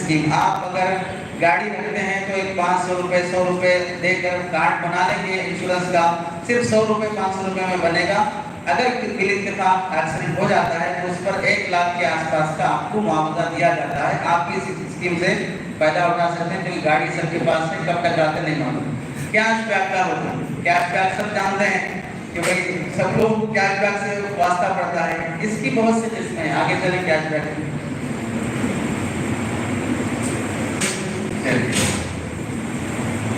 Scheme. आप अगर गाड़ी रखते हैं तो एक 500 रुपये 100 रुपये देकर कार्ड बना लेंगे इंश्योरेंस का, सिर्फ 100 रुपये 500 रुपये में बनेगा। अगर गिलित के साथ एक्सीडेंट हो जाता है तो उस पर 1 लाख के आसपास का आपको मुआवजा दिया जाता है। आप इस स्कीम से फायदा उठा सकते हैं, क्योंकि गाड़ी सबके पास है, कब टकराते नहीं मालूम। कैशबैक का होता है, कैशबैक सब जानते हैं कि भाई सब लोग कैशबैक से वास्ता पड़ता है। इसकी बहुत सी किस्में हैं, आगे चले कैशबैक।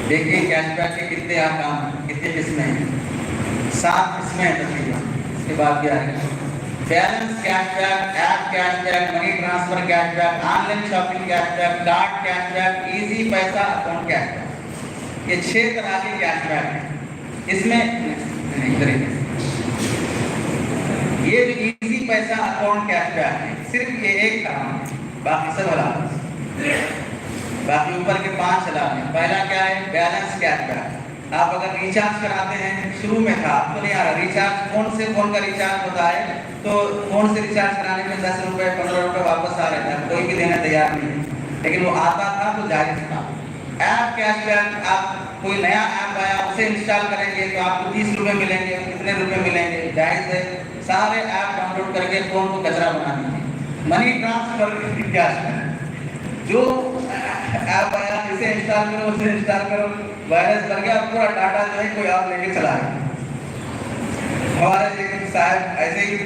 देखिए कैशबैक के कितने आकाम, कितने किस्में हैं, 7 किस्में हैं तकरीबन। इसके बाद क्या है, balance cashback, app cashback, money transfer cashback, online shopping cashback, card cashback, easy पैसा अकाउंट कैशबैक। ये 6 तरह के कैशबैक हैं। इसमें ये जो इजी पैसा अकाउंट कैशबैक है, सिर्फ ये एक काम है, बाकी सब हलाल, बाकी ऊपर के 5 हलाल हैं। पहला क्या है, बैलेंस कैशबैक। आप अगर रिचार्ज कराते हैं, शुरू में था, आपको नहीं आ रहा रिचार्ज, फोन से फोन का रिचार्ज होता है, तो फोन से रिचार्ज कराने में 10 रुपये 15 रुपये वापस आ रहे थे, कोई भी देना तैयार नहीं है, लेकिन वो आता था तो जायज था। ऐप कैशबैक, आप कोई नया ऐप आया उसे इंस्टॉल करेंगे तो आपको 30 रुपये मिलेंगे, कितने रुपये मिलेंगे, जायज है। सारे ऐप डाउनलोड करके फोन को कचरा बना दीजिए। मनी ट्रांसफर कैशबैक, जो ऐप आया इसे इंस्टॉल करो, उसे इंस्टॉल करो, वायरस भर गया, पूरा डाटा जो है कोई और लेके चला गया। हमारे एक साहब ऐसे ही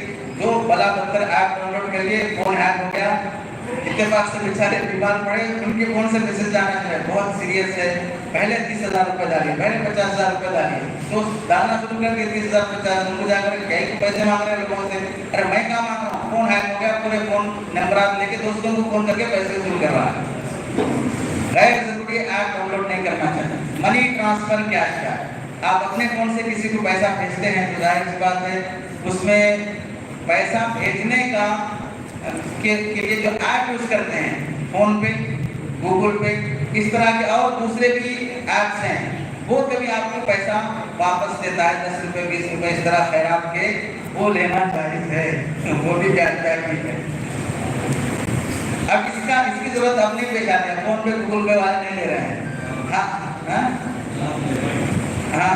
जो बला बदतर ऐप डाउनलोड कर लिए, फोन हैक हो गया, इनके पास से बेचारे बीमार पड़े, उनके फोन से मैसेज जाना है बहुत सीरियस है, पहले 30,000 रुपये डालिए, पहले 50,000 रुपये डालिए, तो डालना शुरू करके 30,000 50,000 उनको जाकर कहीं पैसे मांग रहे हैं लोगों से। अरे मैं क्या मांग रहा हूँ, फोन हैक हो गया, पूरे फोन नंबर आप लेके दोस्तों को फोन करके पैसे वसूल कर रहा है। गैर जरूरी ऐप डाउनलोड नहीं करना चाहिए। मनी ट्रांसफर कैशबैक, आप अपने फोन से किसी को पैसा भेजते हैं तो जाहिर सी बात है उसमें पैसा भेजने का के लिए जो ऐप यूज करते हैं, फोन पे, गूगल पे, इस तरह के और दूसरे भी ऐप्स हैं, वो कभी आपको पैसा वापस देता है 10 रुपये 20 रुपये इस तरह खैरात के, वो लेना जायज है, वो भी कैशबैक ही है। अब इसकी जरूरत अब नहीं पेश आती है, फोन पे गूगल पे वाले नहीं ले रहे हैं। हाँ,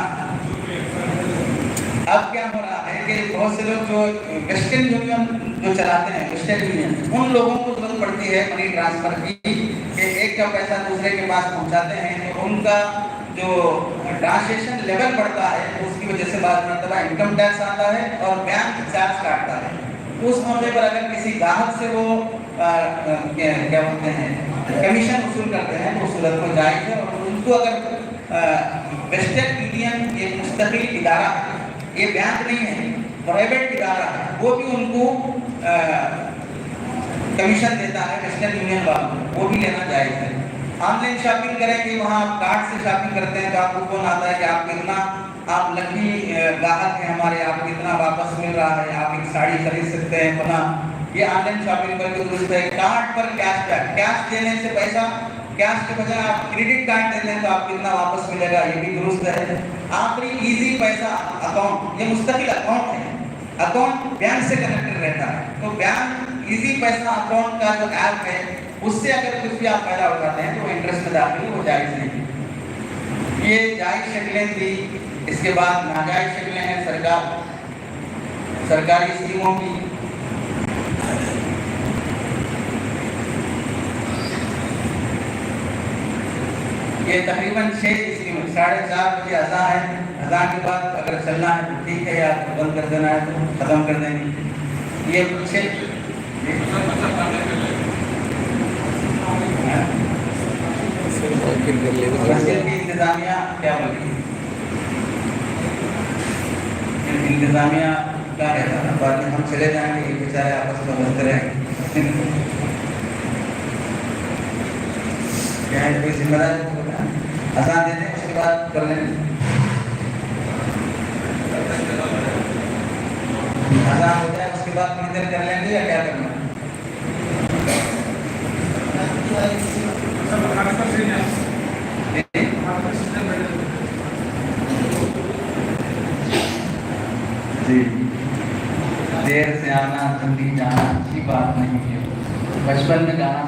अब क्या हो रहा है कि बहुत से लोग जो वेस्टर्न यूनियन जो चलाते हैं, वेस्टर्न यूनियन, उन लोगों को जरूरत पड़ती है मनी ट्रांसफर की, कि एक का पैसा दूसरे के पास पहुंचाते हैं तो उनका जो ट्रांसलेशन लेवल बढ़ता है, उसकी वजह से बाद में इनकम टैक्स आता है और बैंक चार्ज काटता है। उस मौके पर अगर किसी ग्राहक से वो क्या बोलते हैं कमीशन वसूल करते हैं तो सूरत में जायज है। और उनको अगर वेस्टर्न यूनियन एक मुस्तकिल इदारा है, ये बैंक नहीं है, प्राइवेट इदारा है, वो भी उनको कमीशन देता है वेस्टर्न यूनियन वालों को, वो भी लेना जायज है। ऑनलाइन शॉपिंग करेंगे, वहाँ आप कार्ड से शॉपिंग करते हैं तो आपको फोन आता है कि आपको इतना, आप लकी ग्राहक हैं हमारे, आपको इतना वापस मिल रहा है, आप एक साड़ी खरीद सकते हैं बना। ये ऑनलाइन शॉपिंग करके दुरुस्त है। कार्ड पर कैशबैक, कैश देने से पैसा, कैश के बजाय आप क्रेडिट कार्ड देते हैं तो आपको इतना वापस मिलेगा, ये भी दुरुस्त है। आखिरी इजी पैसा अकाउंट, ये मुस्तकिल अकाउंट है, अकाउंट बैंक से कनेक्टेड रहता है, तो बैंक इजी पैसा अकाउंट का जो ऐप है उससे अगर कुछ भी आप फायदा उठाते हैं तो इंटरेस्ट में दाखिल वो जायज नहीं। ये जायज शक्लें थी। इसके बाद नाजायज शक्लें हैं सरकारी स्कीमों की। ये तकरीबन 6 स्कीम, 4:30 बजे अज़ान है, अज़ान के बाद अगर चलना है तो ठीक है, या बंद कर देना है तो खत्म कर देंगे। ये कुछ इंतजामिया क्या बोली, इंतजामिया क्या रहता है, बाद में हम चले जाएंगे, बेचारे आपस में बंद रहेंगे, क्या है कोई जिम्मेदारी आसान देते हैं, उसके बाद कर लेंगे। आसान हो जाए उसके बाद थोड़ी देर कर लेंगे या क्या करना। जी, देर से आना जल्दी जाना अच्छी बात नहीं है। बचपन में गाना